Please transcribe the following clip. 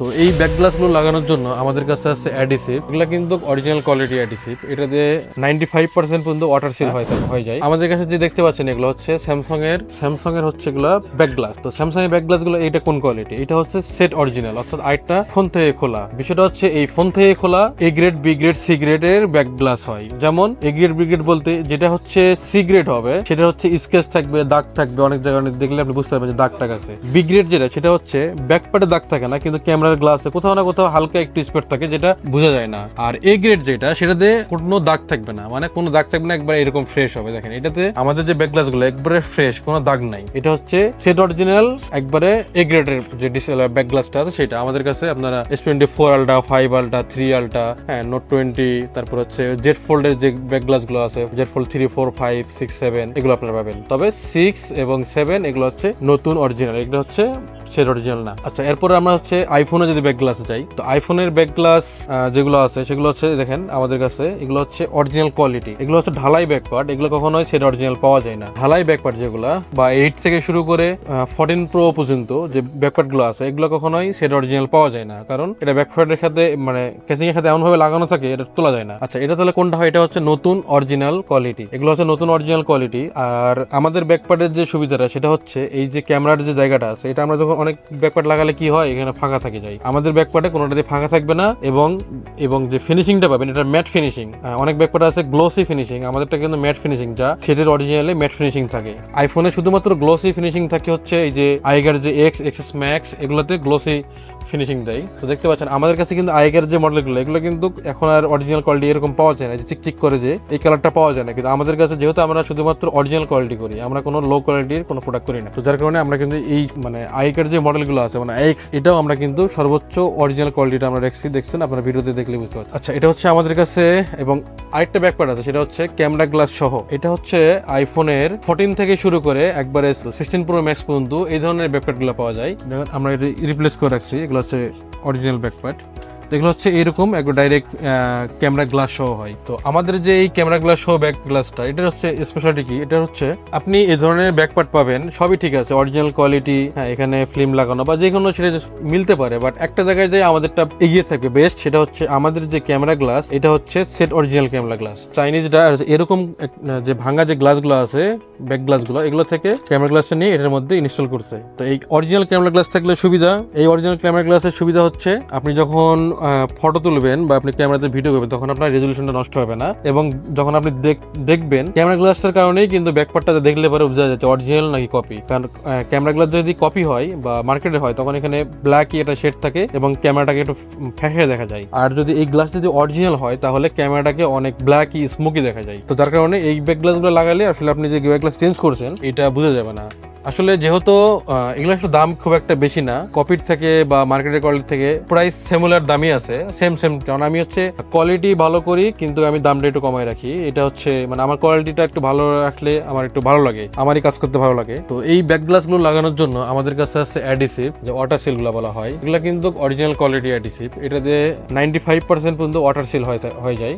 তো এই ব্যাক গ্লাসগুলো লাগানোর জন্য আমাদের কাছে আছে অ্যাডিসিভ। এগুলো কিন্তু অরিজিনাল কোয়ালিটি অ্যাডিসিভ। এটা দিয়ে 95% পর্যন্ত ওয়াটার সিল হয়ে যায়। আমাদের কাছে যে দেখতে পাচ্ছেন এগুলো হচ্ছে স্যামসাং এর হচ্ছে এগুলো ব্যাক গ্লাস। তো স্যামসাং এর ব্যাক গ্লাস গুলো এটা কোন কোয়ালিটি? এটা হচ্ছে সেট অরিজিনাল, অর্থাৎ আরেকটা ফোন থেকে খোলা। বিষয়টা হচ্ছে এই ফোন থেকে খোলা A grade, B grade, C grade এর ব্যাক গ্লাস হয়। যেমন এ গ্রেড, বি গ্রেড বলতে যেটা হচ্ছে সি গ্রেড হবে সেটা হচ্ছে স্কেচ থাকবে, দাগ থাকবে, অনেক জায়গায় দেখলে আপনি বুঝতে পারবেন যে দাগ টাগ আছে। বি গ্রেড যেটা সেটা হচ্ছে ব্যাক পার্টে দাগ থাকে না, কিন্তু ক্যামেরার গ্লাসে কোথাও না কোথাও হালকা একটু স্পট থাকে, যেটা বোঝা যায় না। আর এ গ্রেড যেটা সেটাতে কোনো দাগ থাকবে না, মানে কোনো দাগ থাকবে না, একবার এরকম ফ্রেশ হবে। দেখেন এটাতে আমাদের যে ব্যাক গ্লাস গুলো একবারে ফ্রেশ, কোনো দাগ নাই। এটা হচ্ছে সেট অরিজিনাল একবারে এ গ্রেডের যে ব্যাক গ্লাসটা আছে সেটা। আমাদের কাছে আপনারা S24 আলট্রা, 5 আলট্রা, 3 আলট্রা, হ্যাঁ নোট 20, তারপর হচ্ছে জেড ফোল্ডের যে ব্যাক গ্লাস গুলো আছে, জেড ফোল্ড 3, 4, 5, 6, 7 এগুলো আপনারা পাবেন। তবে 6 এবং 7 এগুলো হচ্ছে নতুন অরিজিনাল, এগুলো হচ্ছে সেট অরিজিনাল না। আচ্ছা, এরপরে আমরা হচ্ছে আইফোনে যদি ব্যাক গ্লাসে যাই, তো আইফোনের ব্যাক গ্লাস যেগুলো আছে সেগুলো হচ্ছে দেখেন আমাদের কাছে এগুলো হচ্ছে অরিজিনাল কোয়ালিটি। এগুলো হচ্ছে ঢালাই ব্যাক পার্ট, এগুলো কখনোই সেট অরিজিনাল পাওয়া যায় না। ঢালাই ব্যাক পার্ট যেগুলো বা 8 থেকে শুরু করে 14 প্রো পর্যন্ত যে ব্যাক পার্ট গুলো আছে এগুলো কখনোই সেট অরিজিনাল পাওয়া যায় না, কারণ এটা ব্যাক পার্টের সাথে মানে কেসিং এর সাথে এমন ভাবে লাগানো থাকে এটা তোলা যায় না। আচ্ছা, এটা তাহলে কোনটা হয়? এটা হচ্ছে নতুন অরিজিনাল কোয়ালিটি। এগুলো হচ্ছে নতুন অরিজিনাল কোয়ালিটি। আর আমাদের ব্যাক পার্টের যে সুবিধাটা সেটা হচ্ছে এই যে ক্যামেরার যে জায়গাটা আছে, এটা আমরা যখন অনেক ব্যাকপার্ট লাগালে কি হয়, এখানে ফাঁকা থাকে যায়। আমাদের ব্যাকপার্টে কোনোটাতে ফাঁকা থাকবে না, এবং যে ফিনিশিংটা পাবেন এটা ম্যাট ফিনিশিং। অনেক ব্যাকপার্ট আছে গ্লোসি ফিনিশিং, আমাদেরটা কিন্তু ম্যাট ফিনিশিং, যা সেটের অরিজিনালে ম্যাট ফিনিশিং থাকে। আইফোনে শুধুমাত্র গ্লোসি ফিনিশিং থাকে হচ্ছে এই যে আইগার যে এক্স ম্যাক্স এগুলোতে গ্লোসি ফিনিশিং দেয়। তো দেখতে পাচ্ছেন আমাদের কাছে কিন্তু আইগার যে মডেলগুলো এগুলো কিন্তু এখন আর অরিজিনাল কোয়ালিটি এরকম পাওয়া যায় না, যে চিকচিক করে যে এই কালারটা পাওয়া যায় না। কিন্তু আমাদের কাছে যেহেতু আমরা শুধুমাত্র অরিজিনাল কোয়ালিটি করি, আমরা কোনো লো কোয়ালিটির কোনো প্রোডাক্ট করি না, তো যার কারণে আমরা কিন্তু এই মানে আইগার যে মডেলগুলো আছে মানে এক্স, এটাও আমরা কিন্তু সর্বোচ্চ অরিজিনাল কোয়ালিটিটা আমরা দেখছেন, আপনারা ভিডিওতে দেখলে বুঝতে পারছেন। আচ্ছা, এটা হচ্ছে আমাদের কাছে। এবং আরেকটা ব্যাকপার্ট আছে সেটা হচ্ছে ক্যামেরা গ্লাস সহ। এটা হচ্ছে আইফোনের 14 থেকে শুরু করে একবারে 16 প্রো ম্যাক্স পর্যন্ত এই ধরনের ব্যাকপার্ট গুলো পাওয়া যায়। দেখুন আমরা এটা রিপ্লেস করে রাখছি, এগুলো হচ্ছে অরিজিনাল ব্যাকপার্ট। এগুলো হচ্ছে এরকম একবার ডাইরেক্ট ক্যামেরা গ্লাস সহ হয়। তো আমাদের যে এই ক্যামেরা গ্লাস সহ ব্যাক গ্লাসটা, এটা হচ্ছে স্পেশালিটি কি, এটা হচ্ছে আপনি এই ধরনের ব্যাকপার্ট পাবেন সবই ঠিক আছে, অরিজিনাল কোয়ালিটি, হ্যাঁ এখানে ফিল্ম লাগানো বা যে কোনো সেটা মিলতে পারে, বাট একটা জায়গায় যে আমাদেরটা এগিয়ে থাকবে বেস্ট, সেটা হচ্ছে আমাদের যে ক্যামেরা গ্লাস এটা হচ্ছে সেট অরিজিনাল ক্যামেরা গ্লাস। চাইনিজরা এরকম যে ভাঙা যে গ্লাসগুলো আছে ব্যাক গ্লাসগুলো, এগুলো থেকে ক্যামেরা গ্লাসটা নিয়ে এটার মধ্যে ইনস্টল করছে। তো এই অরিজিনাল ক্যামেরা গ্লাস থাকলে সুবিধা, এই অরিজিনাল ক্যামেরা গ্লাসের সুবিধা হচ্ছে আপনি যখন ফটো তুলবেন বা আপনি ক্যামেরাতে ভিডিও করবেন তখন আপনার রেজলিউশনটা নষ্ট হবে না, এবং যখন আপনি দেখবেন ক্যামেরা গ্লাসটার কারণেই কিন্তু ব্যাকপার্টটা দেখলে পরে বোঝা যাচ্ছে অরিজিনাল নাকি কপি। কারণ ক্যামেরা গ্লাস যদি কপি হয় বা মার্কেটে হয় তখন এখানে ব্ল্যাকই একটা শেড থাকে এবং ক্যামেরাটাকে একটু ফ্যাশে দেখা যায়। আর যদি এই গ্লাস যদি অরিজিনাল হয় তাহলে ক্যামেরাটাকে অনেক ব্ল্যাকই স্মোকি দেখা যায়। তো যার কারণে এই ব্যাক গ্লাসগুলো লাগালে আসলে আপনি যে ব্যাক গ্লাস চেঞ্জ করছেন এটা বোঝা যাবে না। আসলে যেহেতু এগুলো একটু দাম খুব একটা বেশি না, কপির থেকে বা মার্কেটের কোয়ালিটি থেকে প্রাইস সিমিলার দামই আছে, সেম। কারণ আমি হচ্ছে কোয়ালিটি ভালো করি কিন্তু আমি দামটা একটু কমাই রাখি। এটা হচ্ছে মানে আমার কোয়ালিটিটা একটু ভালো রাখলে আমার একটু ভালো লাগে, আমারই কাজ করতে ভালো লাগে। তো এই ব্যাক গ্লাস গুলো লাগানোর জন্য আমাদের কাছে আছে অ্যাডিসিভ, যে ওয়াটার সিল গুলো বলা হয়। এগুলো কিন্তু অরিজিনাল কোয়ালিটি অ্যাডিসিভ। এটা দিয়ে 95% পর্যন্ত ওয়াটার সিল হয়ে যায়।